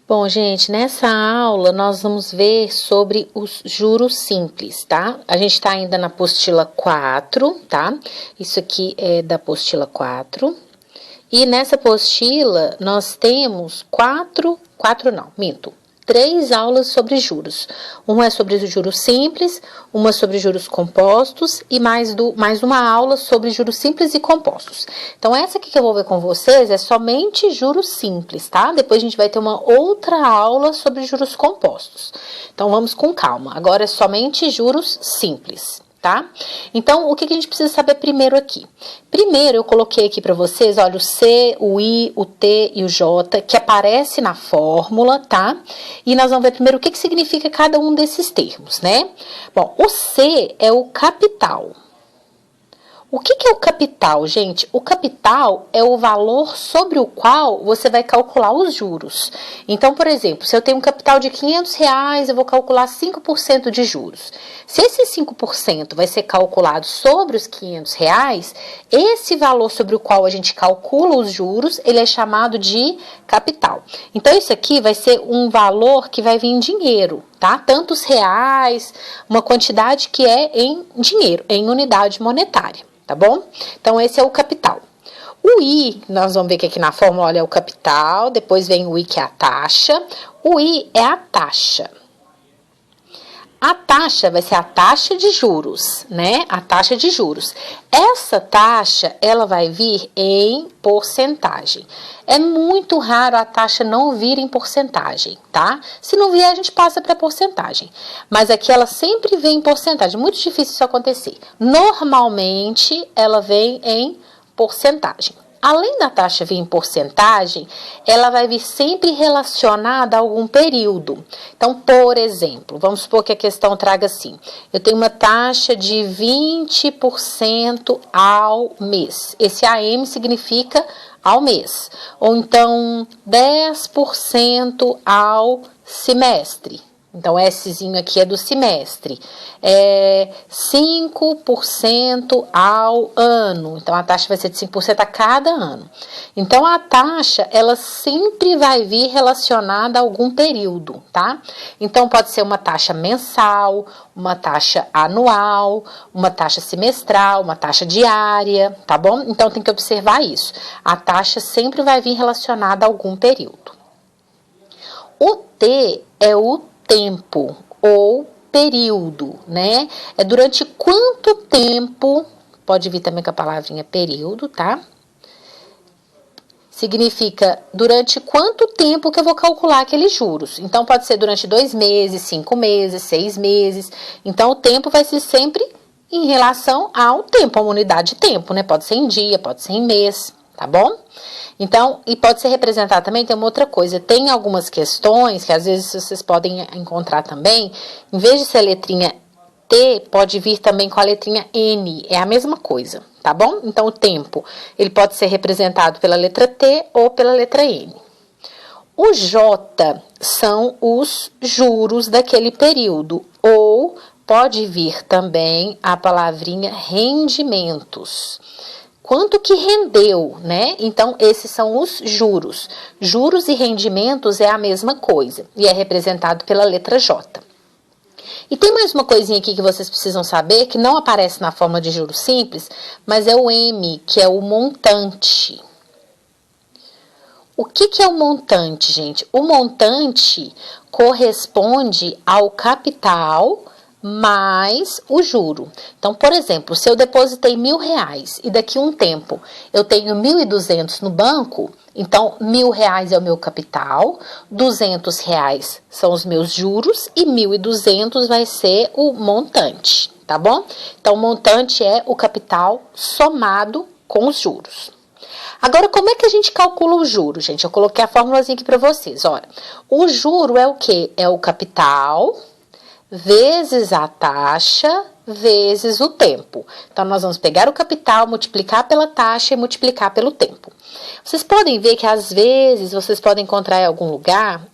Bom, gente, nessa aula nós vamos ver sobre os juros simples, tá? A gente tá ainda na apostila 4, tá? Isso aqui é da apostila 4. E nessa apostila nós temos três aulas sobre juros. Uma é sobre os juros simples, uma sobre juros compostos e mais uma aula sobre juros simples e compostos. Então, essa aqui que eu vou ver com vocês é somente juros simples, tá? Depois a gente vai ter uma outra aula sobre juros compostos. Então, vamos com calma. Agora é somente juros simples. Tá? Então, o que a gente precisa saber primeiro aqui? Primeiro, eu coloquei aqui para vocês, olha, o C, o I, o T e o J, que aparece na fórmula, tá? E nós vamos ver primeiro o que significa cada um desses termos, né? Bom, o C é o capital. O que é o capital, gente? O capital é o valor sobre o qual você vai calcular os juros. Então, por exemplo, se eu tenho um capital de R$500, eu vou calcular 5% de juros. Se esse 5% vai ser calculado sobre os R$500, esse valor sobre o qual a gente calcula os juros, ele é chamado de capital. Então, isso aqui vai ser um valor que vai vir em dinheiro, tá? Tantos reais, uma quantidade que é em dinheiro, em unidade monetária. Tá bom? Então, esse é o capital. O I, nós vamos ver que aqui na fórmula, olha, é o capital, depois vem o I, que é a taxa. O I é a taxa. A taxa vai ser a taxa de juros, né? A taxa de juros. Essa taxa, ela vai vir em porcentagem. É muito raro a taxa não vir em porcentagem, tá? Se não vier, a gente passa para porcentagem. Mas aqui ela sempre vem em porcentagem. Muito difícil isso acontecer. Normalmente, ela vem em porcentagem. Além da taxa vir em porcentagem, ela vai vir sempre relacionada a algum período. Então, por exemplo, vamos supor que a questão traga assim: eu tenho uma taxa de 20% ao mês. Esse AM significa ao mês. Ou então, 10% ao semestre. Então, Szinho aqui é do semestre. 5% ao ano. Então, a taxa vai ser de 5% a cada ano. Então, a taxa, ela sempre vai vir relacionada a algum período, tá? Então, pode ser uma taxa mensal, uma taxa anual, uma taxa semestral, uma taxa diária, tá bom? Então, tem que observar isso. A taxa sempre vai vir relacionada a algum período. O T é o tempo ou período, né? É durante quanto tempo, pode vir também com a palavrinha período, tá? Significa durante quanto tempo que eu vou calcular aqueles juros. Então, pode ser durante 2 meses, 5 meses, 6 meses. Então, o tempo vai ser sempre em relação ao tempo, a uma unidade de tempo, né? Pode ser em dia, pode ser em mês, tá bom? Então, e pode ser representado também, tem uma outra coisa, tem algumas questões que às vezes vocês podem encontrar também, em vez de ser a letrinha T, pode vir também com a letrinha N, é a mesma coisa, tá bom? Então, o tempo, ele pode ser representado pela letra T ou pela letra N. O J são os juros daquele período, ou pode vir também a palavrinha rendimentos. Quanto que rendeu, né? Então, esses são os juros. Juros e rendimentos é a mesma coisa e é representado pela letra J. E tem mais uma coisinha aqui que vocês precisam saber, que não aparece na forma de juros simples, mas é o M, que é o montante. O que é o montante, gente? O montante corresponde ao capital mais o juro. Então, por exemplo, se eu depositei R$1.000 e daqui a um tempo eu tenho 1.200 no banco, então R$1.000 é o meu capital, R$200 são os meus juros e 1.200 vai ser o montante, tá bom? Então, o montante é o capital somado com os juros. Agora, como é que a gente calcula o juro, gente? Eu coloquei a formulazinha aqui para vocês, olha. O juro é o quê? É o capital vezes a taxa, vezes o tempo. Então, nós vamos pegar o capital, multiplicar pela taxa e multiplicar pelo tempo. Vocês podem ver que, às vezes, vocês podem encontrar em algum lugar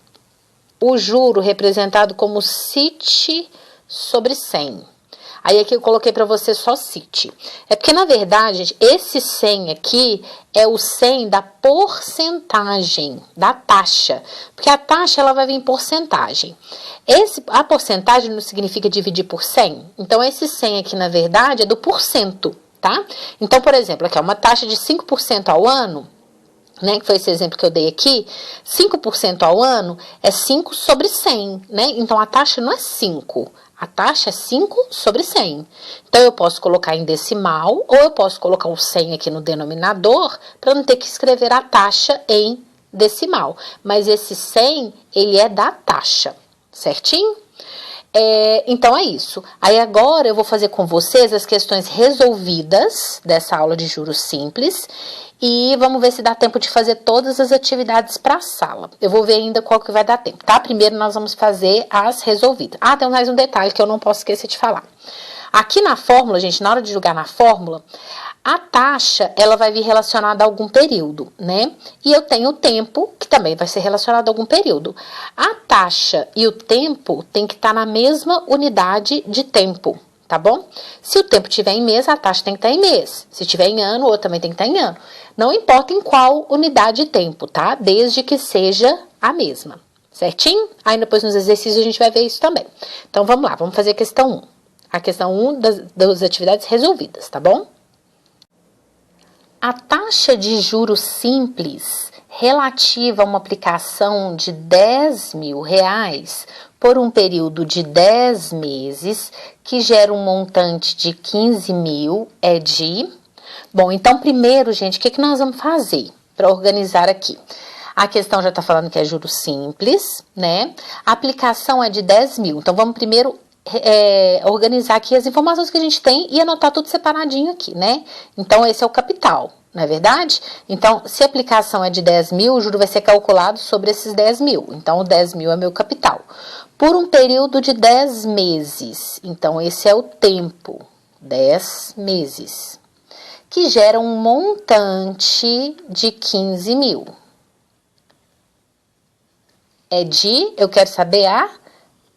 o juro representado como CIT sobre 100. Aí aqui eu coloquei para você só CIT. É porque, na verdade, gente, esse 100 aqui é o 100 da porcentagem, da taxa. Porque a taxa, ela vai vir em porcentagem. A porcentagem não significa dividir por 100. Então, esse 100 aqui, na verdade, é do porcento, tá? Então, por exemplo, aqui é uma taxa de 5% ao ano, né, que foi esse exemplo que eu dei aqui, 5% ao ano é 5 sobre 100, né? Então, a taxa não é 5, a taxa é 5 sobre 100. Então, eu posso colocar em decimal, ou eu posso colocar o 100 aqui no denominador, para não ter que escrever a taxa em decimal. Mas esse 100, ele é da taxa, certinho? Então é isso. Aí agora eu vou fazer com vocês as questões resolvidas dessa aula de juros simples e vamos ver se dá tempo de fazer todas as atividades para a sala. Eu vou ver ainda qual que vai dar tempo, tá? Primeiro nós vamos fazer as resolvidas. Ah, tem mais um detalhe que eu não posso esquecer de falar. Aqui na fórmula, gente, na hora de jogar na fórmula, a taxa, ela vai vir relacionada a algum período, né? E eu tenho o tempo, que também vai ser relacionado a algum período. A taxa e o tempo tem que estar na mesma unidade de tempo, tá bom? Se o tempo estiver em mês, a taxa tem que estar em mês. Se estiver em ano, o outro também tem que estar em ano. Não importa em qual unidade de tempo, tá? Desde que seja a mesma, certinho? Aí depois nos exercícios a gente vai ver isso também. Então vamos lá, vamos fazer a questão 1. A questão 1 das atividades resolvidas, tá bom? A taxa de juros simples relativa a uma aplicação de R$10.000 por um período de 10 meses, que gera um montante de 15.000, é de... Bom, então primeiro, gente, o que nós vamos fazer para organizar aqui? A questão já está falando que é juros simples, né? A aplicação é de 10.000, então vamos primeiro... organizar aqui as informações que a gente tem e anotar tudo separadinho aqui, né? Então, esse é o capital, não é verdade? Então, se a aplicação é de 10.000, o juro vai ser calculado sobre esses 10.000. Então, o 10.000 é meu capital. Por um período de 10 meses. Então, esse é o tempo, 10 meses. Que gera um montante de 15.000. Eu quero saber a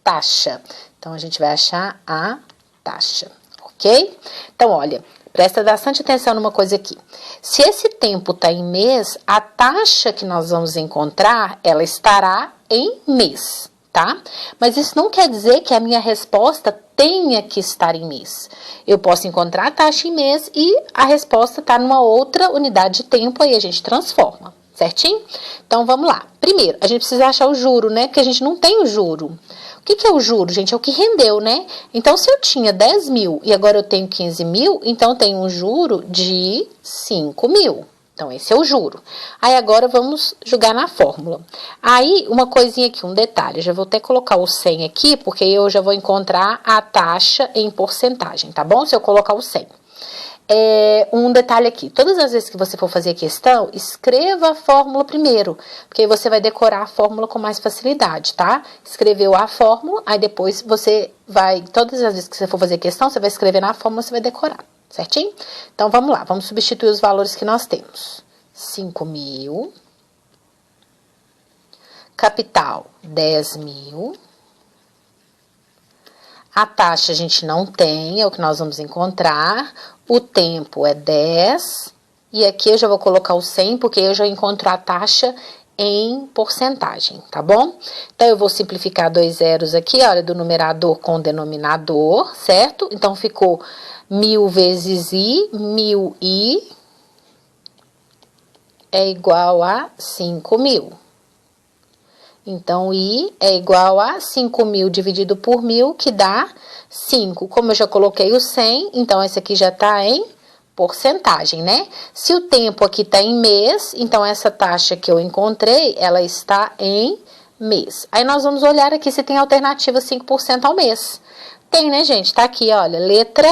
taxa. Então, a gente vai achar a taxa, ok? Então, olha, presta bastante atenção numa coisa aqui. Se esse tempo está em mês, a taxa que nós vamos encontrar, ela estará em mês, tá? Mas isso não quer dizer que a minha resposta tenha que estar em mês. Eu posso encontrar a taxa em mês e a resposta está numa outra unidade de tempo, aí a gente transforma, certinho? Então, vamos lá. Primeiro, a gente precisa achar o juro, né? Porque a gente não tem o juro. O que é o juro, gente? É o que rendeu, né? Então, se eu tinha 10.000 e agora eu tenho 15.000, então eu tenho um juro de 5.000. Então, esse é o juro. Aí, agora vamos jogar na fórmula. Aí, uma coisinha aqui, um detalhe. Eu já vou até colocar o 100 aqui, porque eu já vou encontrar a taxa em porcentagem, tá bom? Se eu colocar o 100. Um detalhe aqui, todas as vezes que você for fazer a questão, escreva a fórmula primeiro, porque aí você vai decorar a fórmula com mais facilidade, tá? Escreveu a fórmula, aí depois você vai, todas as vezes que você for fazer a questão, você vai escrever na fórmula, você vai decorar, certinho? Então, vamos lá, vamos substituir os valores que nós temos. 5.000, capital, 10.000, a taxa a gente não tem, é o que nós vamos encontrar. O tempo é 10. E aqui eu já vou colocar o 100, porque eu já encontro a taxa em porcentagem, tá bom? Então, eu vou simplificar 2 zeros aqui, olha, do numerador com o denominador, certo? Então, ficou 1.000 vezes I, 1.000I é igual a 5.000. Então, I é igual a 5.000 dividido por 1.000, que dá 5. Como eu já coloquei o 100, então esse aqui já está em porcentagem, né? Se o tempo aqui está em mês, então essa taxa que eu encontrei, ela está em mês. Aí nós vamos olhar aqui se tem alternativa 5% ao mês. Tem, né, gente? Tá aqui, olha, letra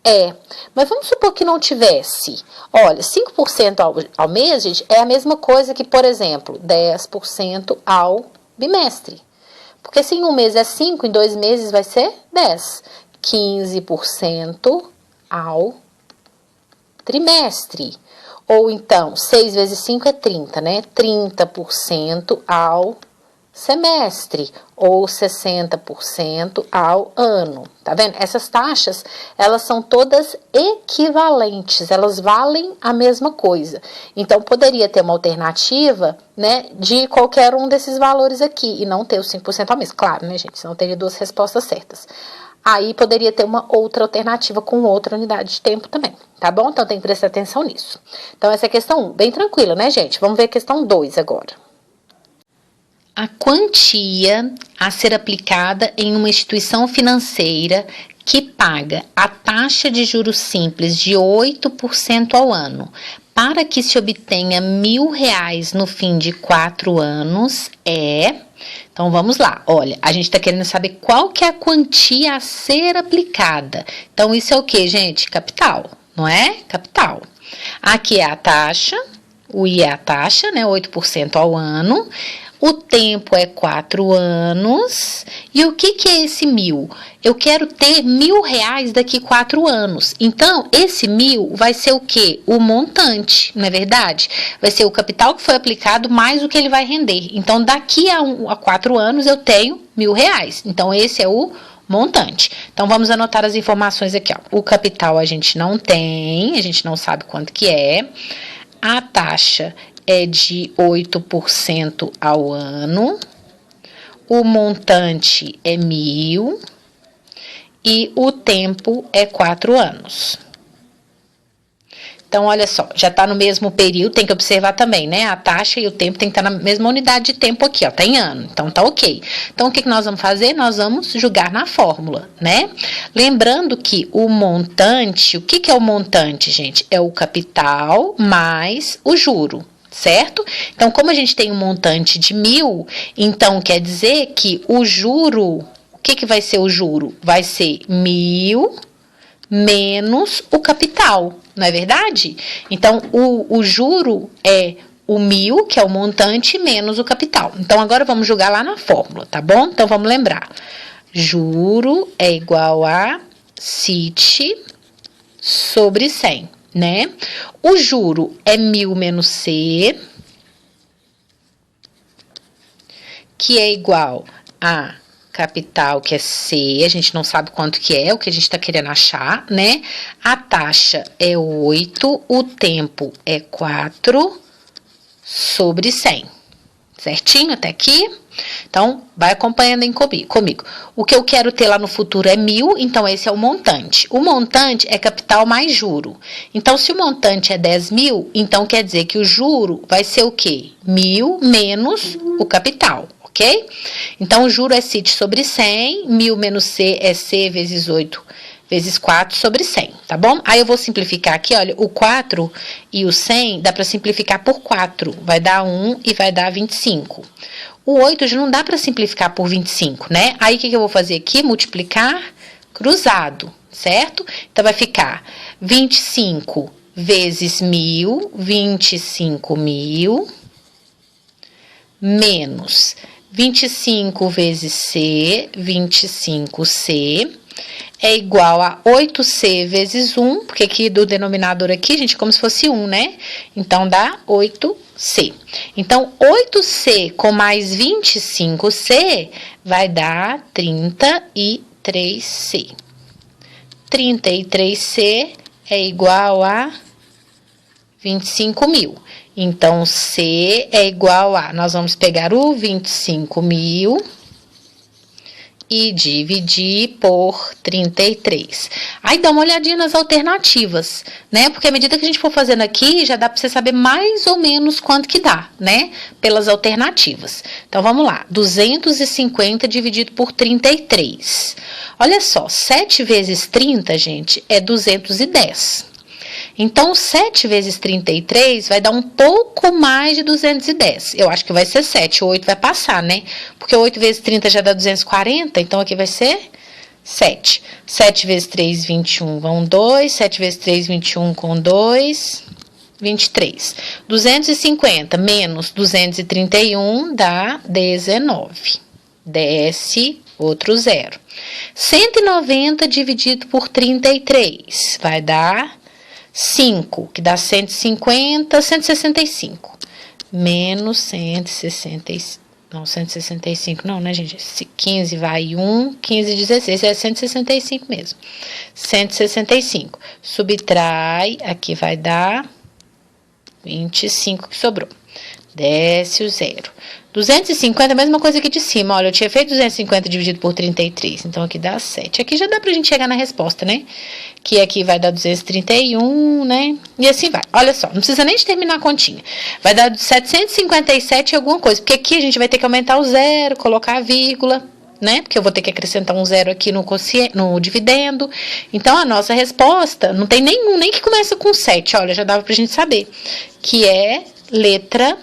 E. Mas vamos supor que não tivesse. Olha, 5% ao mês, gente, é a mesma coisa que, por exemplo, 10% ao bimestre. Porque se em um mês é 5, em 2 meses vai ser 10. 15% ao trimestre. Ou então, 6 vezes 5 é 30, né? 30% ao semestre ou 60% ao ano. Tá vendo? Essas taxas, elas são todas equivalentes, elas valem a mesma coisa. Então, poderia ter uma alternativa, né, de qualquer um desses valores aqui e não ter os 5% ao mês. Claro, né, gente? Senão teria duas respostas certas. Aí poderia ter uma outra alternativa com outra unidade de tempo também, tá bom? Então tem que prestar atenção nisso. Então essa é a questão 1, bem tranquila, né, gente? Vamos ver a questão 2 agora. A quantia a ser aplicada em uma instituição financeira que paga a taxa de juros simples de 8% ao ano para que se obtenha R$1.000 no fim de 4 anos é... Então, vamos lá. Olha, a gente está querendo saber qual que é a quantia a ser aplicada. Então, isso é o que, gente? Capital, não é? Capital. Aqui é a taxa, o I é a taxa, né? 8% ao ano. O tempo é 4 anos. E o que é esse 1.000? Eu quero ter R$1.000 daqui 4 anos. Então, esse 1.000 vai ser o quê? O montante, não é verdade? Vai ser o capital que foi aplicado mais o que ele vai render. Então, daqui a 4 anos eu tenho R$1.000. Então, esse é o montante. Então, vamos anotar as informações aqui, ó. O capital a gente não tem, a gente não sabe quanto que é. A taxa é de 8% ao ano, o montante é 1.000 e o tempo é 4 anos. Então, olha só, já está no mesmo período, tem que observar também, né? A taxa e o tempo tem que estar na mesma unidade de tempo aqui, ó, tá em ano, então tá ok. Então, o que nós vamos fazer? Nós vamos jogar na fórmula, né? Lembrando que o montante, o que é o montante, gente? É o capital mais o juro. Certo? Então, como a gente tem um montante de 1.000, então quer dizer que o juro, o que vai ser o juro? Vai ser 1.000 menos o capital, não é verdade? Então, o juro é o 1.000, que é o montante, menos o capital. Então, agora vamos jogar lá na fórmula, tá bom? Então, vamos lembrar. Juro é igual a CIT sobre 100. Né? O juro é 1.000 menos C, que é igual a capital, que é C, a gente não sabe quanto que é, o que a gente está querendo achar, né? A taxa é 8, o tempo é 4 sobre 100. Certinho até aqui? Então, vai acompanhando comigo. O que eu quero ter lá no futuro é 1.000, então esse é o montante. O montante é capital mais juro. Então, se o montante é 10.000, então quer dizer que o juro vai ser o quê? 1.000 menos o capital, ok? Então, o juro é CIT sobre 100, 1.000 menos C é C vezes 8 vezes 4 sobre 100, tá bom? Aí eu vou simplificar aqui, olha, o 4 e o 100 dá para simplificar por 4, vai dar 1 e vai dar 25. O 8 já não dá para simplificar por 25, né? Aí o que eu vou fazer aqui? Multiplicar cruzado, certo? Então vai ficar 25 vezes 1.000, 25.000, menos 25 vezes C, 25C, é igual a 8C vezes 1, porque aqui do denominador aqui, gente, é como se fosse 1, né? Então, dá 8C. Então, 8C com mais 25C vai dar 33C. 33C é igual a 25.000. Então, C é igual a... Nós vamos pegar o 25.000... e dividir por 33. Aí dá uma olhadinha nas alternativas, né? Porque à medida que a gente for fazendo aqui, já dá para você saber mais ou menos quanto que dá, né? Pelas alternativas. Então, vamos lá. 250 dividido por 33. Olha só, 7 vezes 30, gente, é 210. Então, 7 vezes 33 vai dar um pouco mais de 210. Eu acho que vai ser 7, o 8 vai passar, né? Porque 8 vezes 30 já dá 240, então aqui vai ser 7. 7 vezes 3, 21, vão 2. 7 vezes 3, 21 com 2, 23. 250 menos 231 dá 19. Desce outro zero. 190 dividido por 33 vai dar 5, que dá 150, 165. Menos 165. Não, 165 não, né, gente? Se 15 vai 1, 15, 16, é 165 mesmo. 165. Subtrai, aqui vai dar 25 que sobrou. Desce o zero. 250 é a mesma coisa aqui de cima. Olha, eu tinha feito 250 dividido por 33. Então, aqui dá 7. Aqui já dá pra gente chegar na resposta, né? Que aqui vai dar 231, né? E assim vai. Olha só, não precisa nem de terminar a continha. Vai dar 757 alguma coisa. Porque aqui a gente vai ter que aumentar o zero, colocar a vírgula, né? Porque eu vou ter que acrescentar um zero aqui no dividendo. Então, a nossa resposta não tem nenhum, nem que começa com 7. Olha, já dava pra gente saber. Que é letra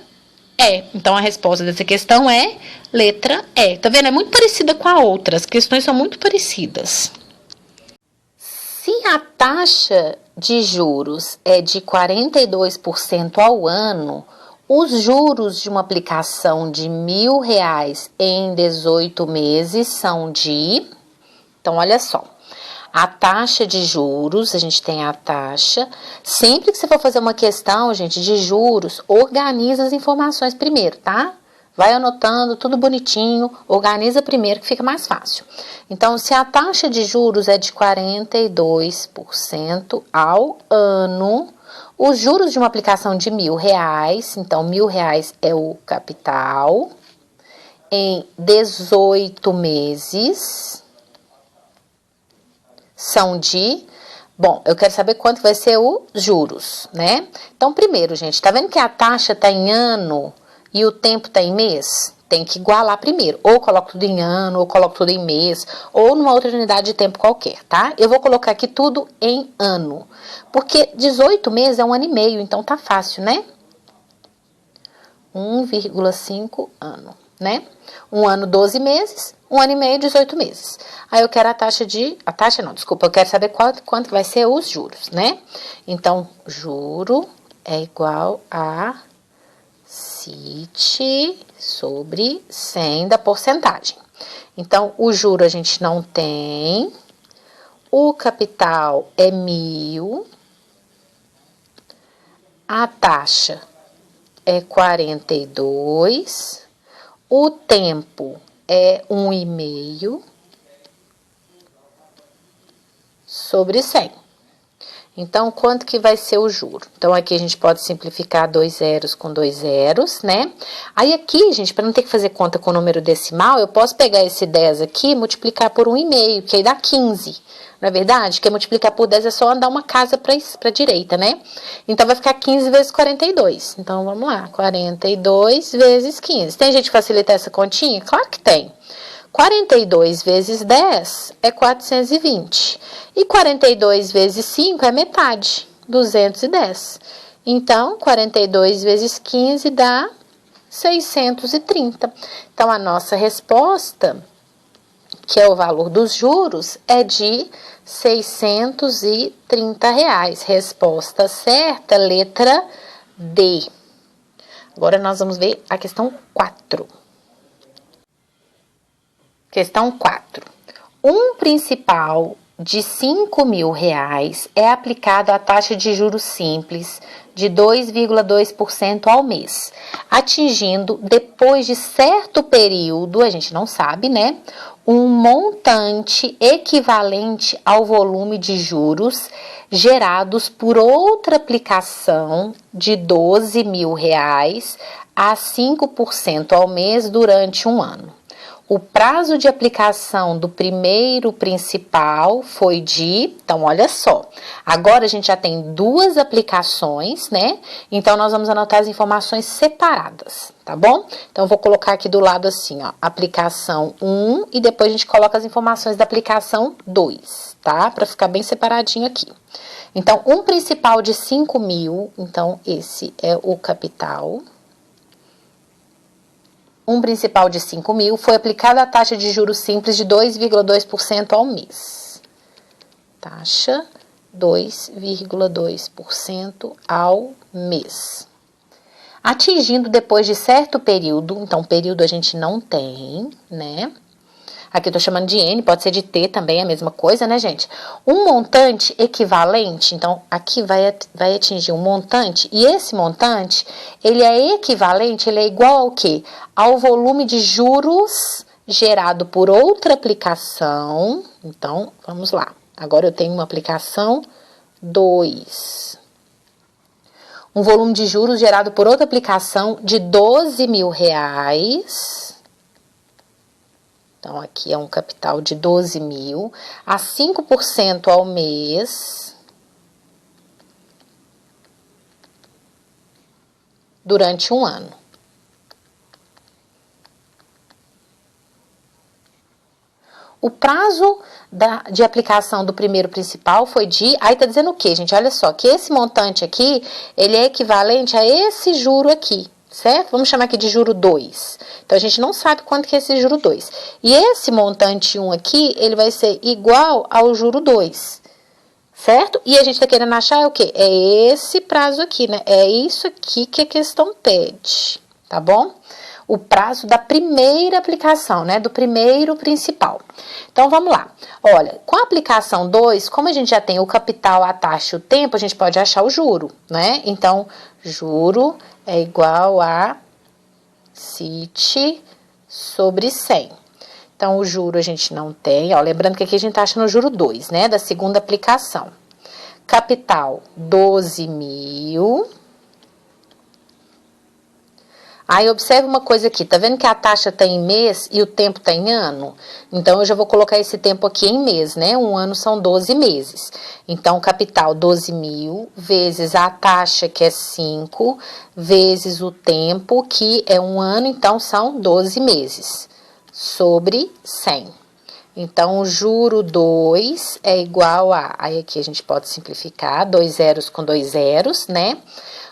E. Então, a resposta dessa questão é letra E. Tá vendo? É muito parecida com a outra. As questões são muito parecidas. Se a taxa de juros é de 42% ao ano, os juros de uma aplicação de R$ 1.000 em 18 meses são de... Então, olha só. A taxa de juros, a gente tem a taxa. Sempre que você for fazer uma questão, gente, de juros, organiza as informações primeiro, tá? Vai anotando tudo bonitinho, organiza primeiro que fica mais fácil. Então, se a taxa de juros é de 42% ao ano, os juros de uma aplicação de R$ 1.000, então R$ 1.000 é o capital, em 18 meses... são de... Bom, eu quero saber quanto vai ser os juros, né? Então, primeiro, gente, tá vendo que a taxa tá em ano e o tempo tá em mês? Tem que igualar primeiro. Ou coloco tudo em ano, ou coloco tudo em mês, ou numa outra unidade de tempo qualquer, tá? Eu vou colocar aqui tudo em ano. Porque 18 meses é 1 ano e meio, então tá fácil, né? 1,5 ano, né? 1 ano, 12 meses, 1 ano e meio, 18 meses. Aí eu quero a taxa de... A taxa não, desculpa, eu quero saber quanto vai ser os juros, né? Então, juro é igual a CIT sobre 100 da porcentagem. Então, o juro a gente não tem. O capital é 1.000. A taxa é 42. O tempo é 1,5 sobre 100. Então, quanto que vai ser o juro? Então, aqui a gente pode simplificar 2 zeros com 2 zeros, né? Aí aqui, gente, para não ter que fazer conta com número decimal, eu posso pegar esse 10 aqui e multiplicar por 1,5, que aí dá 15. Não é verdade? Que multiplicar por 10 é só andar uma casa para a direita, né? Então, vai ficar 15 vezes 42. Então, vamos lá. 42 vezes 15. Tem jeito de facilitar essa continha? Claro que tem. 42 vezes 10 é 420. E 42 vezes 5 é metade, 210. Então, 42 vezes 15 dá 630. Então, a nossa resposta, que é o valor dos juros, é de R$ 630. Resposta certa, letra D. Agora, nós vamos ver a questão 4. Questão 4. Um principal de R$ 5.000 é aplicado à taxa de juros simples de 2,2% ao mês, atingindo, depois de certo período, a gente não sabe, né, um montante equivalente ao volume de juros gerados por outra aplicação de R$ 12.000 a 5% ao mês durante um ano. O prazo de aplicação do primeiro principal foi de... Então, olha só. Agora, a gente já tem duas aplicações, né? Então, nós vamos anotar as informações separadas, tá bom? Então, eu vou colocar aqui do lado assim, ó. Aplicação 1 e depois a gente coloca as informações da aplicação 2, tá? Para ficar bem separadinho aqui. Então, um principal de 5.000. Então, esse é o capital. Um principal de 5.000 foi aplicada a taxa de juros simples de 2,2% ao mês. Taxa 2,2% ao mês. Atingindo depois de certo período, então período a gente não tem, né? aqui eu tô chamando de N, pode ser de T também, é a mesma coisa, né, gente? Um montante equivalente, então, aqui vai atingir um montante, e esse montante, ele é equivalente, ele é igual ao quê? Ao volume de juros gerado por outra aplicação. Então, vamos lá. Agora eu tenho uma aplicação 2. Um volume de juros gerado por outra aplicação de R$12.000. Então, aqui é um capital de 12.000 a 5% ao mês durante um ano. O prazo de aplicação do primeiro principal foi de... Aí tá dizendo o quê, gente? Olha só, que esse montante aqui, ele é equivalente a esse juro aqui, certo? Vamos chamar aqui de juro 2. Então, a gente não sabe quanto que é esse juro 2. E esse montante 1 aqui, ele vai ser igual ao juro 2, certo? E a gente tá querendo achar o quê? É esse prazo aqui, né? É isso aqui que a questão pede, tá bom? O prazo da primeira aplicação, né? Do primeiro principal. Então, vamos lá. Olha, com a aplicação 2, como a gente já tem o capital, a taxa e o tempo, a gente pode achar o juro, né? Então, juro é igual a CIT sobre 100. Então, o juro a gente não tem, ó, lembrando que aqui a gente tá achando o juro 2, né? Da segunda aplicação. Capital, 12.000. Aí, observe uma coisa aqui, tá vendo que a taxa tá em mês e o tempo tá em ano? Então, eu já vou colocar esse tempo aqui em mês, né? Um ano são 12 meses. Então, capital 12.000 vezes a taxa, que é 5, vezes o tempo, que é um ano, então são 12 meses, sobre 100. Então, o juro 2 é igual a... Aí, aqui a gente pode simplificar, 2 zeros com 2 zeros, né?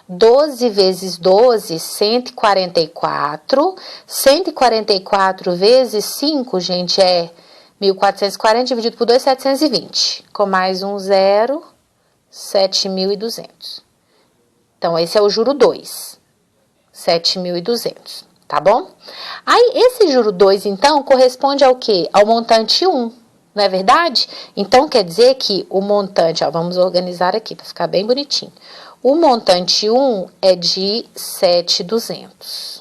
12 vezes 12, 144. 144 vezes 5, gente, é 1.440 dividido por 2, 720. Com mais um zero, 7.200. Então, esse é o juro 2, 7.200, tá bom? Aí, esse juro 2, então, corresponde ao quê? Ao montante 1, não é verdade? Então, quer dizer que o montante, ó, vamos organizar aqui para ficar bem bonitinho. O montante 1 é de 7.200.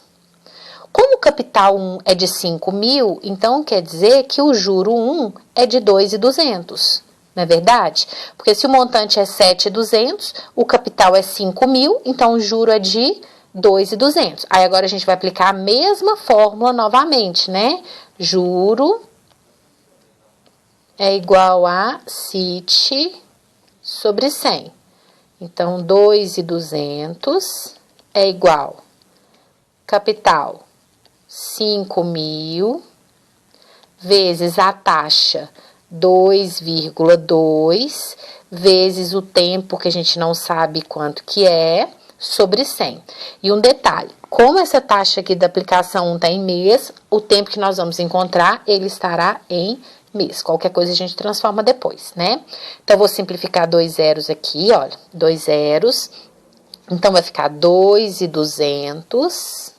Como o capital 1 é de 5.000, então quer dizer que o juro 1 é de 2.200, não é verdade? Porque se o montante é 7.200, o capital é 5.000, então o juro é de 2.200. Aí agora a gente vai aplicar a mesma fórmula novamente, né? Juro é igual a CIT sobre 100. Então, 2.200 é igual capital 5.000 vezes a taxa 2,2 vezes o tempo que a gente não sabe quanto que é sobre 100. E um detalhe, como essa taxa aqui da aplicação 1 está em mês, o tempo que nós vamos encontrar, ele estará em mês. Qualquer coisa a gente transforma depois, né? Então, eu vou simplificar 2 zeros aqui, olha, 2 zeros. Então, vai ficar 2.200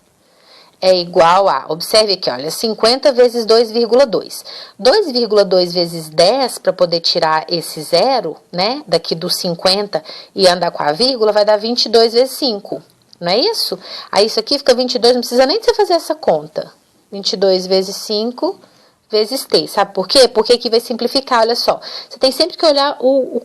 é igual a, observe aqui, olha, 50 vezes 2,2. 2,2 vezes 10, para poder tirar esse zero, né, daqui do 50 e andar com a vírgula, vai dar 22 vezes 5, não é isso? Aí, isso aqui fica 22, não precisa nem de você fazer essa conta. 22 vezes 5... vezes T, sabe por quê? Porque aqui vai simplificar, olha só. Você tem sempre que olhar o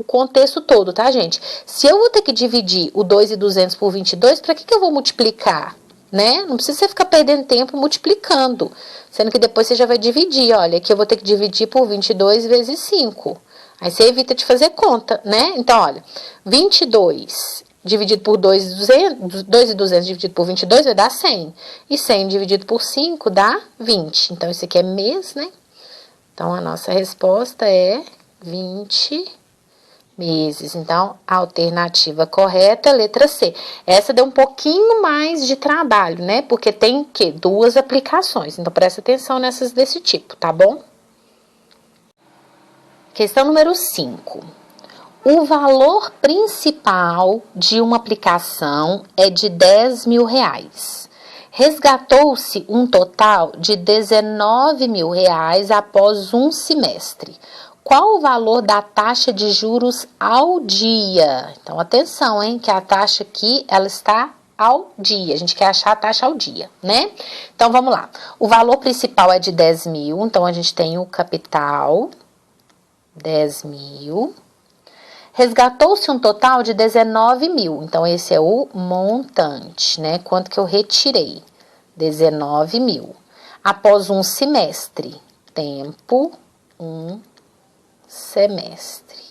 contexto todo, tá, gente? Se eu vou ter que dividir o 2.200 por 22, para que eu vou multiplicar, né? Não precisa você ficar perdendo tempo multiplicando, sendo que depois você já vai dividir, olha, aqui eu vou ter que dividir por 22 vezes 5. Aí você evita de fazer conta, né? Então, olha, 22 dividido por 2.200 dividido por 22 vai dar 100. E 100 dividido por 5 dá 20. Então, isso aqui é mês, né? Então, a nossa resposta é 20 meses. Então, a alternativa correta é a letra C. Essa deu um pouquinho mais de trabalho, né? Porque tem, que 2 aplicações. Então, presta atenção nessas desse tipo, tá bom? Questão número 5. O valor principal de uma aplicação é de R$10.000. Resgatou-se um total de R$19.000 após um semestre. Qual o valor da taxa de juros ao dia? Então, atenção, hein, que a taxa aqui, ela está ao dia. A gente quer achar a taxa ao dia, né? Então, vamos lá. O valor principal é de 10 mil, então a gente tem o capital, 10 mil. Resgatou-se um total de 19 mil, então esse é o montante, né? Quanto que eu retirei? 19 mil. Após um semestre, tempo, um semestre.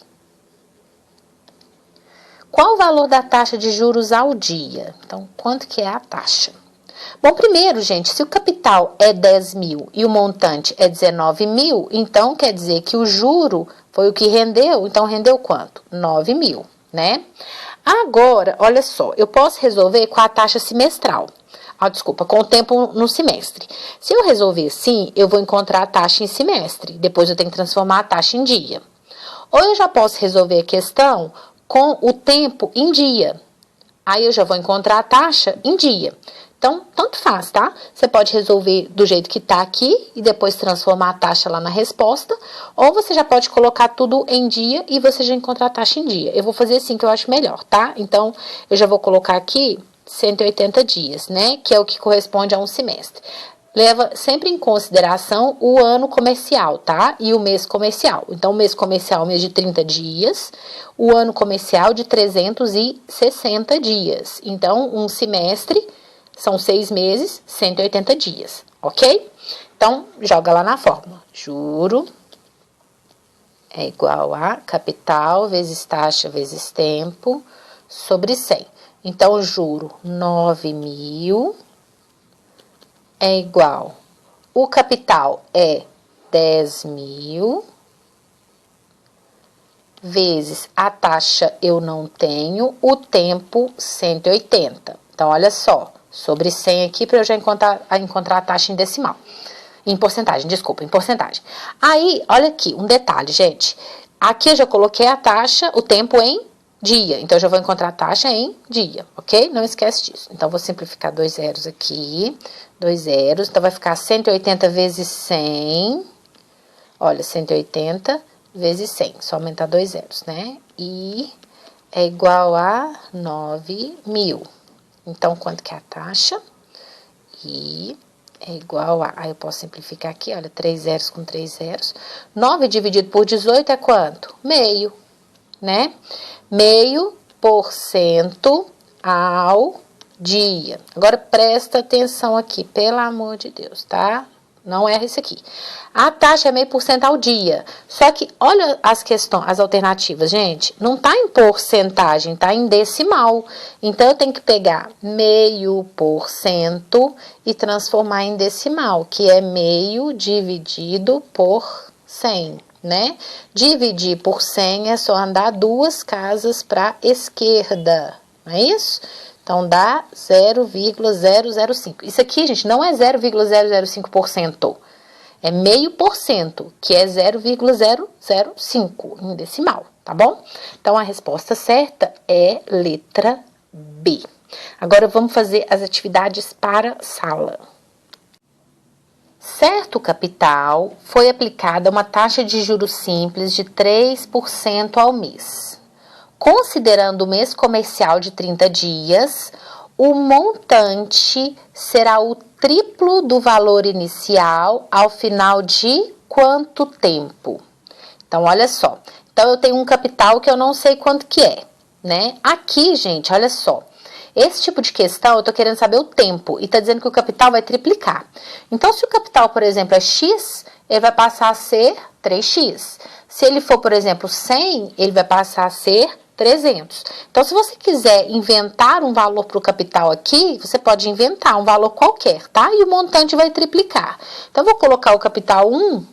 Qual o valor da taxa de juros ao dia? Então, quanto que é a taxa? Bom, primeiro, gente, se o capital é 10 mil e o montante é 19 mil, então quer dizer que o juro foi o que rendeu, então rendeu quanto? 9 mil, né? Agora, olha só, eu posso resolver com a taxa semestral. Desculpa, com o tempo no semestre. Se eu resolver assim, eu vou encontrar a taxa em semestre, depois eu tenho que transformar a taxa em dia. Ou eu já posso resolver a questão com o tempo em dia. Aí eu já vou encontrar a taxa em dia. Então, tanto faz, tá? Você pode resolver do jeito que tá aqui e depois transformar a taxa lá na resposta. Ou você já pode colocar tudo em dia e você já encontrar a taxa em dia. Eu vou fazer assim que eu acho melhor, tá? Então, eu já vou colocar aqui 180 dias, né? Que é o que corresponde a um semestre. Leva sempre em consideração o ano comercial, tá? E o mês comercial. Então, o mês comercial é um mês de 30 dias, o ano comercial de 360 dias. Então, um semestre são 6 meses, 180 dias, ok? Então, joga lá na fórmula. Juro é igual a capital vezes taxa vezes tempo sobre 100. Então, juro 9 mil é igual, o capital é 10 mil, vezes a taxa eu não tenho, o tempo 180. Então, olha só, sobre 100 aqui para eu já encontrar a taxa em decimal. Em porcentagem, desculpa, em porcentagem. Aí, olha aqui, um detalhe, gente. Aqui eu já coloquei a taxa, o tempo em dia. Então, eu já vou encontrar a taxa em dia, ok? Não esquece disso. Então, vou simplificar 2 zeros aqui. 2 zeros. Então, vai ficar 180 vezes 100. Olha, 180 vezes 100. Só aumentar 2 zeros, né? E é igual a 9 mil. Então, quanto que é a taxa? E é igual a... Aí, eu posso simplificar aqui, olha, 3 zeros com 3 zeros. 9 dividido por 18 é quanto? Meio, né? 0,5% ao dia. Agora, presta atenção aqui, pelo amor de Deus, tá? Não erra isso aqui. A taxa é 0,5% ao dia. Só que, olha as questões, as alternativas, gente. Não tá em porcentagem, tá em decimal. Então, eu tenho que pegar 0,5% e transformar em decimal, que é meio dividido por 100. Né? Dividir por 100 é só andar 2 casas para a esquerda, não é isso? Então, dá 0,005. Isso aqui, gente, não é 0,005%, é 0,5%, que é 0,005 em decimal, tá bom? Então, a resposta certa é letra B. Agora, vamos fazer as atividades para sala. Certo capital, foi aplicada uma taxa de juros simples de 3% ao mês. Considerando o mês comercial de 30 dias, o montante será o triplo do valor inicial ao final de quanto tempo? Então, olha só. Então, eu tenho um capital que eu não sei quanto que é, né? Aqui, gente, olha só. Esse tipo de questão, eu tô querendo saber o tempo e tá dizendo que o capital vai triplicar. Então, se o capital, por exemplo, é X, ele vai passar a ser 3X. Se ele for, por exemplo, 100, ele vai passar a ser 300. Então, se você quiser inventar um valor para o capital aqui, você pode inventar um valor qualquer, tá? E o montante vai triplicar. Então, eu vou colocar o capital 1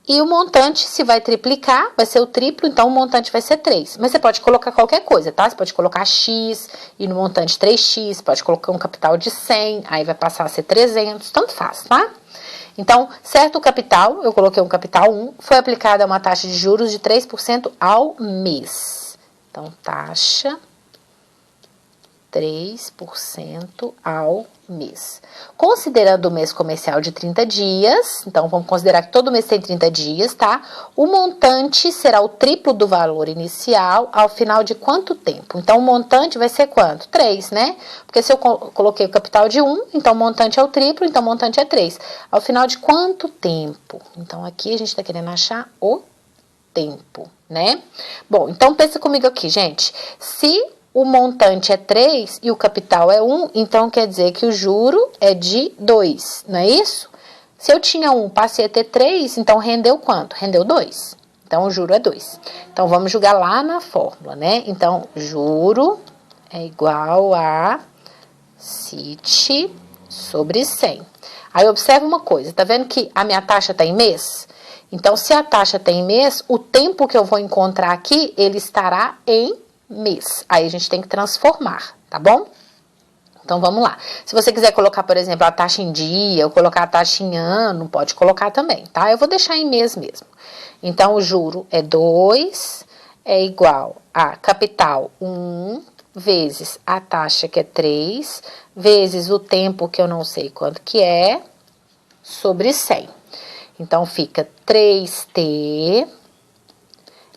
e o montante, se vai triplicar, vai ser o triplo, então o montante vai ser 3. Mas você pode colocar qualquer coisa, tá? Você pode colocar X e no montante 3X, pode colocar um capital de 100, aí vai passar a ser 300, tanto faz, tá? Então, certo capital, eu coloquei um capital 1, foi aplicada uma taxa de juros de 3% ao mês. Então, taxa 3% ao mês. Considerando o mês comercial de 30 dias, então vamos considerar que todo mês tem 30 dias, tá? O montante será o triplo do valor inicial ao final de quanto tempo? Então, o montante vai ser quanto? 3, né? Porque se eu coloquei o capital de 1, então o montante é o triplo, então o montante é 3. Ao final de quanto tempo? Então, aqui a gente tá querendo achar o tempo, né? Bom, então pensa comigo aqui, gente. Se o montante é 3 e o capital é 1, então quer dizer que o juro é de 2, não é isso? Se eu tinha 1, passei a ter 3, então rendeu quanto? Rendeu 2. Então, o juro é 2. Então, vamos jogar lá na fórmula, né? Então, juro é igual a CIT sobre 100. Aí, observa uma coisa, tá vendo que a minha taxa está em mês? Então, se a taxa tem em mês, o tempo que eu vou encontrar aqui, ele estará em mês. Aí a gente tem que transformar, tá bom? Então, vamos lá. Se você quiser colocar, por exemplo, a taxa em dia, ou colocar a taxa em ano, pode colocar também, tá? Eu vou deixar em mês mesmo. Então, o juro é 2, é igual a capital 1, vezes a taxa que é 3, vezes o tempo que eu não sei quanto que é, sobre 100. Então, fica 3T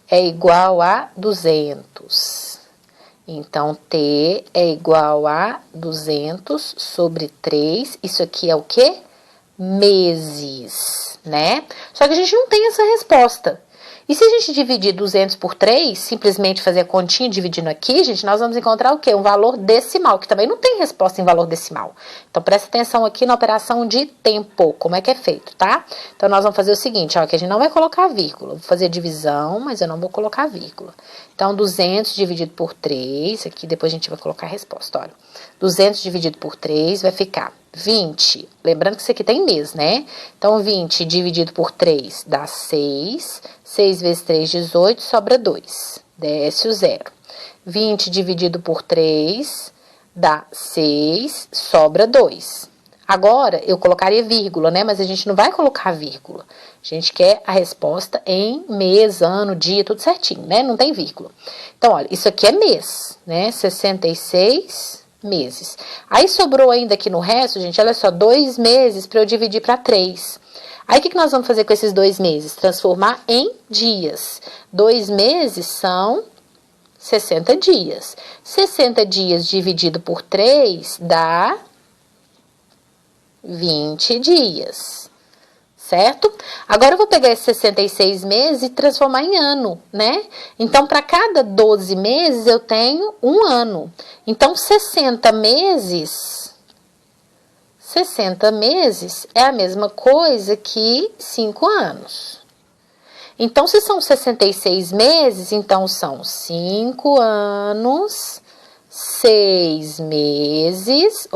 é igual a 200. Então, T é igual a 200 sobre 3. Isso aqui é o quê? Meses, né? Só que a gente não tem essa resposta. E se a gente dividir 200 por 3, simplesmente fazer a continha dividindo aqui, gente, nós vamos encontrar o quê? Um valor decimal, que também não tem resposta em valor decimal. Então, presta atenção aqui na operação de tempo, como é que é feito, tá? Então, nós vamos fazer o seguinte, ó, que a gente não vai colocar vírgula. Vou fazer divisão, mas eu não vou colocar vírgula. Então, 200 dividido por 3, aqui depois a gente vai colocar a resposta, olha. 200 dividido por 3 vai ficar 20. Lembrando que isso aqui tem mês, né? Então, 20 dividido por 3 dá 6. 6 vezes 3, 18, sobra 2. Desce o 0. 20 dividido por 3 dá 6, sobra 2. Agora, eu colocaria vírgula, né? Mas a gente não vai colocar vírgula. A gente quer a resposta em mês, ano, dia, tudo certinho, né? Não tem vírgula. Então, olha, isso aqui é mês, né? 66 meses. Aí, sobrou ainda aqui no resto, gente, olha só, 2 meses para eu dividir para 3. Aí, o que nós vamos fazer com esses 2 meses? Transformar em dias. 2 meses são 60 dias. 60 dias dividido por 3 dá 20 dias. Certo? Agora, eu vou pegar esses 66 meses e transformar em ano, né? Então, para cada 12 meses, eu tenho um ano. Então, 60 meses é a mesma coisa que 5 anos. Então, se são 66 meses, então são 5 anos, 6 meses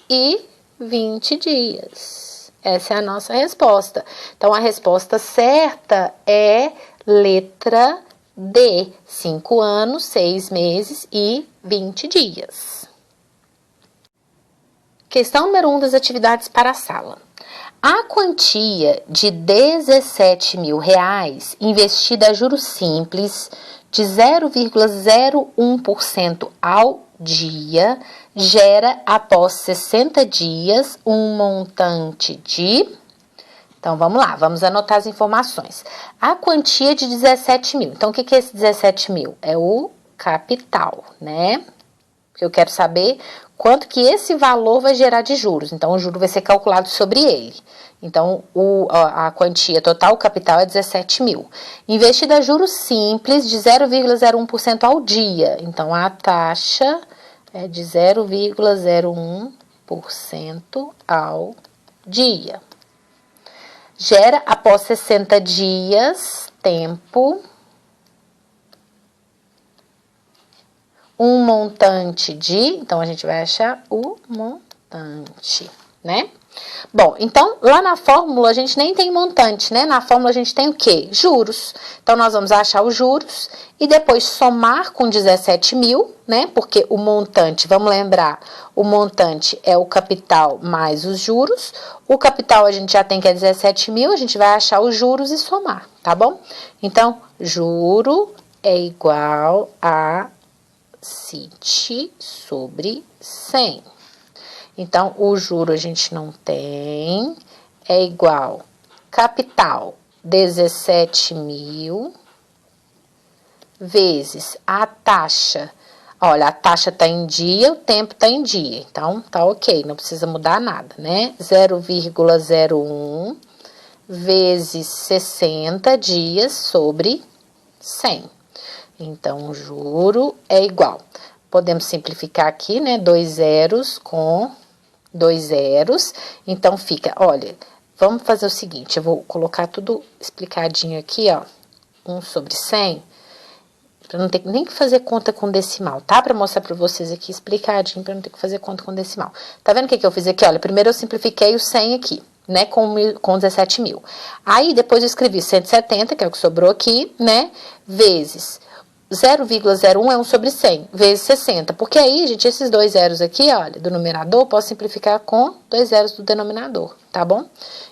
e 20 dias. Essa é a nossa resposta. Então, a resposta certa é letra D. 5 anos, 6 meses e 20 dias. Questão número 1 das atividades para a sala. A quantia de R$17.000 investida a juros simples de 0,01% ao dia gera, após 60 dias, um montante de... Então, vamos lá, vamos anotar as informações. A quantia de 17 mil. Então, o que é esse 17 mil? É o capital, né? Porque eu quero saber quanto que esse valor vai gerar de juros. Então, o juro vai ser calculado sobre ele. Então, a quantia total, o capital é 17 mil. Investida a juros simples de 0,01% ao dia. Então, a taxa é de 0,01% ao dia. Gera, após 60 dias, tempo, um montante de... Então, a gente vai achar o montante, né? Bom, então, lá na fórmula a gente nem tem montante, né? Na fórmula a gente tem o quê? Juros. Então, nós vamos achar os juros e depois somar com 17 mil, né? Porque o montante, vamos lembrar, o montante é o capital mais os juros. O capital a gente já tem que é 17 mil, a gente vai achar os juros e somar, tá bom? Então, juro é igual a CIT sobre 100. Então, o juro a gente não tem, é igual capital 17.000 vezes a taxa. Olha, a taxa tá em dia, o tempo tá em dia. Então, tá ok, não precisa mudar nada, né? 0,01 vezes 60 dias sobre 100. Então, o juro é igual. Podemos simplificar aqui, né? 2 zeros com 2 zeros. Então, fica, olha, vamos fazer o seguinte, eu vou colocar tudo explicadinho aqui, ó. 1 sobre 100. Para não ter nem que fazer conta com decimal, tá? Para mostrar para vocês aqui explicadinho, para não ter que fazer conta com decimal. Tá vendo o que eu fiz aqui? Olha, primeiro eu simplifiquei o 100 aqui, né? Com 17.000. Aí, depois eu escrevi 170, que é o que sobrou aqui, né? Vezes 0,01 é 1 sobre 100, vezes 60. Porque aí, gente, esses 2 zeros aqui, olha, do numerador, posso simplificar com 2 zeros do denominador, tá bom?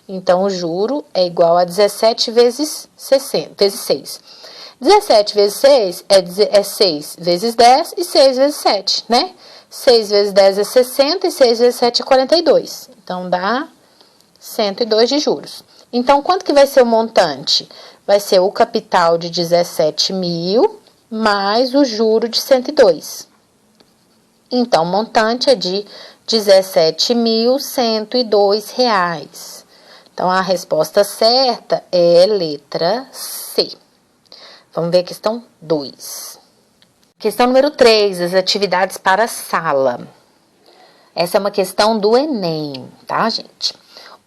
Então, o juro é igual a 17 vezes 60, vezes 6. 17 vezes 6 é 6 vezes 10 e 6 vezes 7, né? 6 vezes 10 é 60 e 6 vezes 7 é 42. Então, dá 102 de juros. Então, quanto que vai ser o montante? Vai ser o capital de 17.000 mais o juro de 102. Então, o montante é de R$17.102. Então, a resposta certa é letra C. Vamos ver a questão 2. Questão número 3, as atividades para a sala. Essa é uma questão do Enem, tá, gente?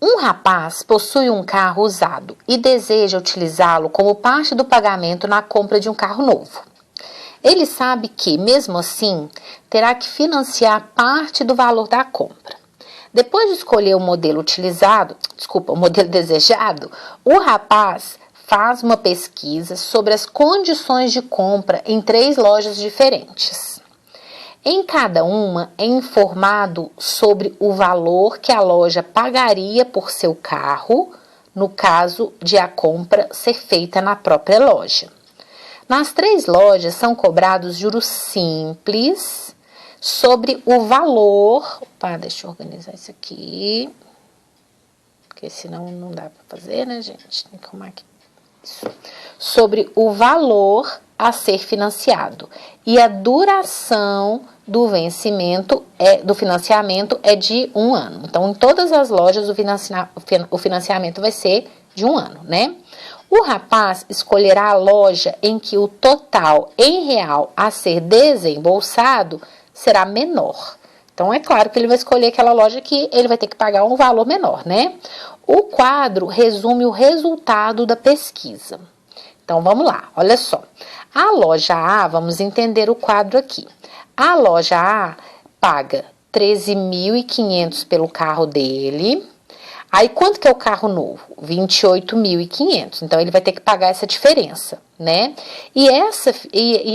Um rapaz possui um carro usado e deseja utilizá-lo como parte do pagamento na compra de um carro novo. Ele sabe que, mesmo assim, terá que financiar parte do valor da compra. Depois de escolher o modelo o modelo desejado, o rapaz faz uma pesquisa sobre as condições de compra em 3 lojas diferentes. Em cada uma é informado sobre o valor que a loja pagaria por seu carro, no caso de a compra ser feita na própria loja. Nas 3 lojas são cobrados juros simples sobre o valor... Opa, deixa eu organizar isso aqui, porque senão não dá para fazer, né, gente? Tem que arrumar aqui. Sobre o valor a ser financiado e a duração do financiamento é de 1 ano. Então, em todas as lojas o financiamento vai ser de 1 ano, né? O rapaz escolherá a loja em que o total em real a ser desembolsado será menor. Então, é claro que ele vai escolher aquela loja que ele vai ter que pagar um valor menor, né? O quadro resume o resultado da pesquisa. Então, vamos lá, olha só. A loja A, vamos entender o quadro aqui. A loja A paga 13.500 pelo carro dele. Aí, quanto que é o carro novo? 28.500. Então, ele vai ter que pagar essa diferença, né? E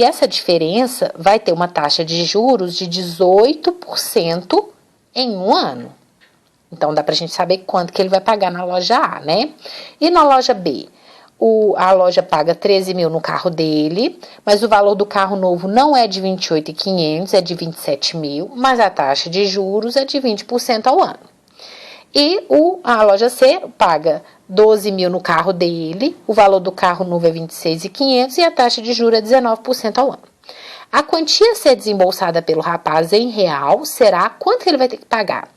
essa diferença vai ter uma taxa de juros de 18% em 1 ano. Então, dá pra gente saber quanto que ele vai pagar na loja A, né? E na loja B? A loja paga 13.000 no carro dele, mas o valor do carro novo não é de 28.500, é de 27.000, mas a taxa de juros é de 20% ao ano. E a loja C paga 12.000 no carro dele, o valor do carro novo é 26.500 e a taxa de juros é 19% ao ano. A quantia a ser desembolsada pelo rapaz em real será quanto que ele vai ter que pagar?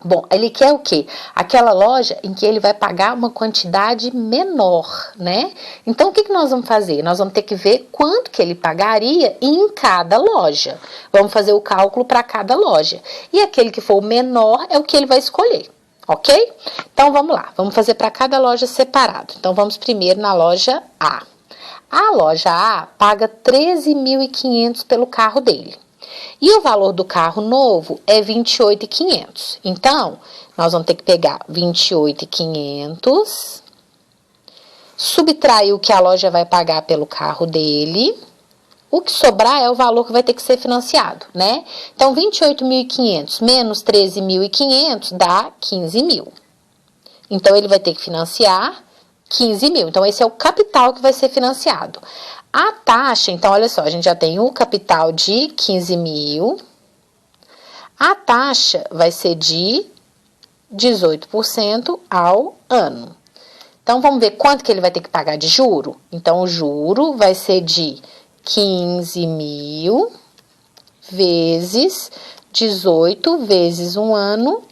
Bom, ele quer o quê? Aquela loja em que ele vai pagar uma quantidade menor, né? Então, o que nós vamos fazer? Nós vamos ter que ver quanto que ele pagaria em cada loja. Vamos fazer o cálculo para cada loja. E aquele que for o menor é o que ele vai escolher, ok? Então, vamos lá. Vamos fazer para cada loja separado. Então, vamos primeiro na loja A. A loja A paga 13.500 pelo carro dele. E o valor do carro novo é 28.500. Então, nós vamos ter que pegar 28.500, subtrair o que a loja vai pagar pelo carro dele. O que sobrar é o valor que vai ter que ser financiado, né? Então, 28.500 menos 13.500 dá 15.000. Então, ele vai ter que financiar 15.000. Então, esse é o capital que vai ser financiado. A taxa, então, olha só, a gente já tem o capital de 15 mil. A taxa vai ser de 18% ao ano. Então, vamos ver quanto que ele vai ter que pagar de juro? Então, o juro vai ser de 15 mil vezes 18 vezes um ano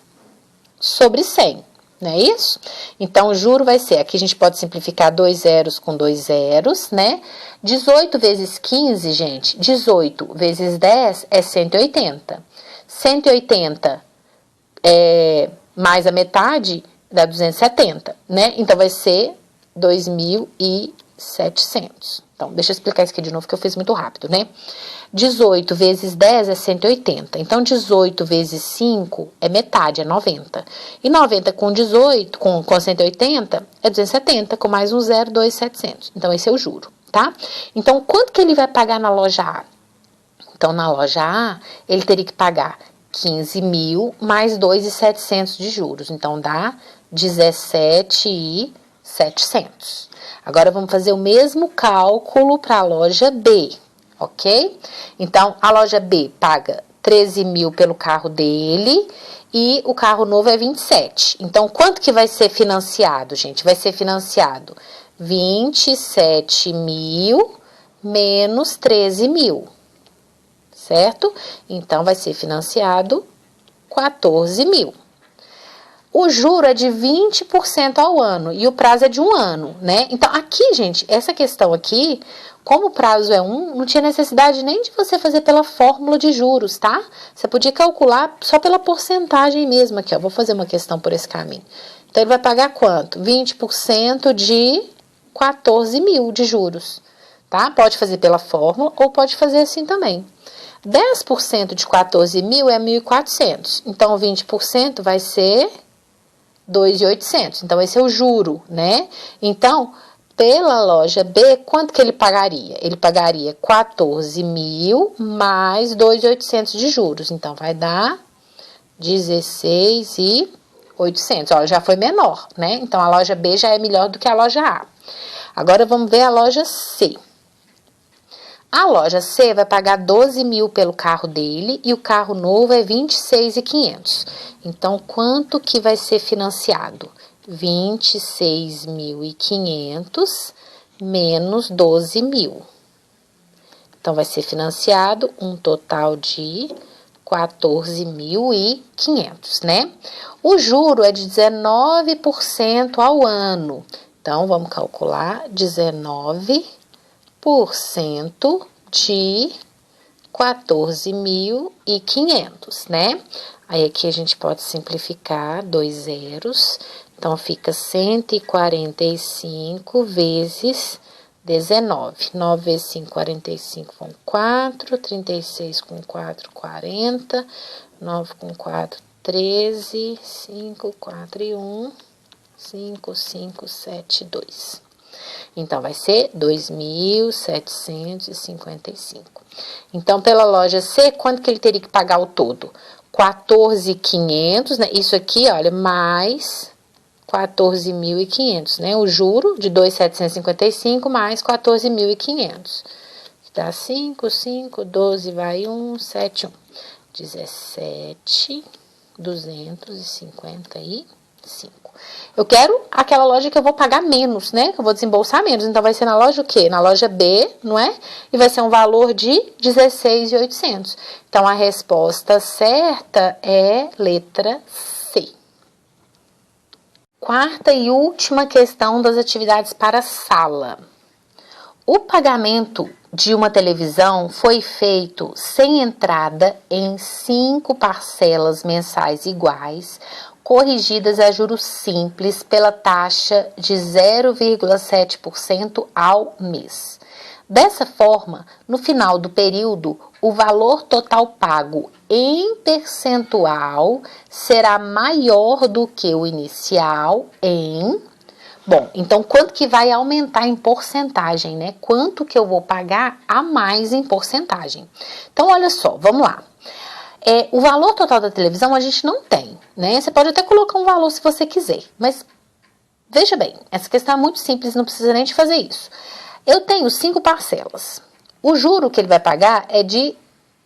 sobre 100, não é isso? Então, o juro vai ser, aqui a gente pode simplificar 2 zeros com 2 zeros, né? 18 vezes 15, gente, 18 vezes 10 é 180. 180 mais a metade dá 270, né? Então, vai ser 2.700. Então, deixa eu explicar isso aqui de novo, que eu fiz muito rápido, né? 18 vezes 10 é 180. Então, 18 vezes 5 é metade, é 90. E 90 com 18, com 180, é 270, com mais um zero, 2.700. Então, esse é o juro, tá? Então, quanto que ele vai pagar na loja A? Então, na loja A, ele teria que pagar 15 mil mais 2.700 de juros. Então, dá 17.700. Agora, vamos fazer o mesmo cálculo para a loja B, ok? Então, a loja B paga 13 mil pelo carro dele e o carro novo é 27. Então, quanto que vai ser financiado, gente? Vai ser financiado 27 mil menos 13 mil. Certo? Então, vai ser financiado 14 mil. O juro é de 20% ao ano e o prazo é de um ano, né? Então, aqui, gente, essa questão aqui, como o prazo é não tinha necessidade nem de você fazer pela fórmula de juros, tá? Você podia calcular só pela porcentagem mesmo aqui, ó. Vou fazer uma questão por esse caminho. Então, ele vai pagar quanto? 20% de 14 mil de juros, tá? Pode fazer pela fórmula ou pode fazer assim também. 10% de 14 mil é 1.400. Então, 20% vai ser 2.800. Então, esse é o juro, né? Então, pela loja B, quanto que ele pagaria? Ele pagaria 14 mil mais 2.800 de juros. Então, vai dar 16.800. Olha, já foi menor, né? Então, a loja B já é melhor do que a loja A. Agora, vamos ver a loja C. A loja C vai pagar 12 mil pelo carro dele e o carro novo é 26.500. Então, quanto que vai ser financiado? 26.500 menos 12 mil. Então, vai ser financiado um total de 14.500, né? O juro é de 19% ao ano. Então, vamos calcular 19% de 14.500, né? Aí, aqui a gente pode simplificar 2 zeros. Então, fica 145 vezes 19. 9 vezes 5, 45 vão 4. 36 com 4, 40. 9 com 4, 13. 5, 4 e 1. 5, 5, 7, 2. Então, vai ser 2.755. Então, pela loja C, quanto que ele teria que pagar o todo? 14.500, né? Isso aqui, olha, mais 14.500, né? O juro de 2.755 mais 14.500. Dá 5, 5, 12, vai 1, 7, 1. 17.255. Eu quero aquela loja que eu vou pagar menos, né? Que eu vou desembolsar menos. Então, vai ser na loja o quê? Na loja B, não é? E vai ser um valor de 16.800. Então, a resposta certa é letra C. Quarta e última questão das atividades para a sala. O pagamento de uma televisão foi feito sem entrada em 5 parcelas mensais iguais, corrigidas a juros simples pela taxa de 0,7% ao mês. Dessa forma, no final do período, o valor total pago em percentual será maior do que o inicial em... Bom, então quanto que vai aumentar em porcentagem, né? Quanto que eu vou pagar a mais em porcentagem? Então, olha só, vamos lá. O valor total da televisão a gente não tem, né? Você pode até colocar um valor se você quiser, mas veja bem, essa questão é muito simples, não precisa nem de fazer isso. Eu tenho 5 parcelas. O juro que ele vai pagar é de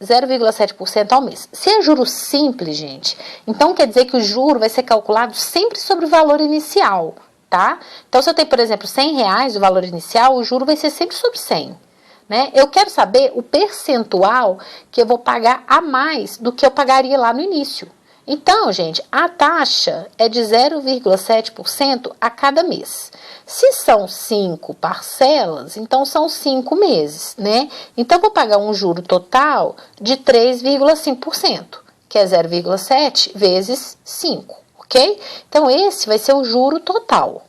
0,7% ao mês. Se é juro simples, gente, então quer dizer que o juro vai ser calculado sempre sobre o valor inicial, tá? Então, se eu tenho, por exemplo, R$100 o valor inicial, o juro vai ser sempre sobre 100. Né? Eu quero saber o percentual que eu vou pagar a mais do que eu pagaria lá no início. Então, gente, a taxa é de 0,7% a cada mês. Se são 5 parcelas, então são 5 meses, né? Então, eu vou pagar um juro total de 3,5%, que é 0,7 vezes 5, ok? Então, esse vai ser o juro total.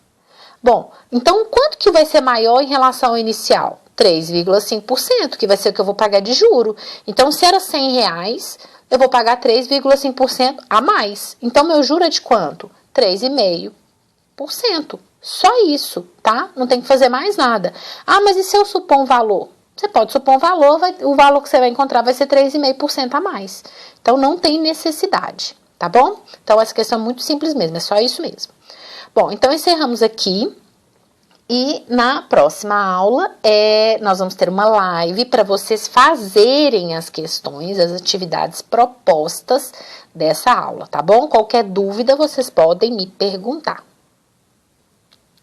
Bom, então quanto que vai ser maior em relação ao inicial? 3,5%, que vai ser o que eu vou pagar de juro. Então, se era R$100, eu vou pagar 3,5% a mais. Então, meu juro é de quanto? 3,5%. Só isso, tá? Não tem que fazer mais nada. Ah, mas e se eu supor um valor? Você pode supor um valor, o valor que você vai encontrar vai ser 3,5% a mais. Então, não tem necessidade, tá bom? Então, essa questão é muito simples mesmo, é só isso mesmo. Bom, então encerramos aqui. E na próxima aula, nós vamos ter uma live para vocês fazerem as questões, as atividades propostas dessa aula, tá bom? Qualquer dúvida, vocês podem me perguntar.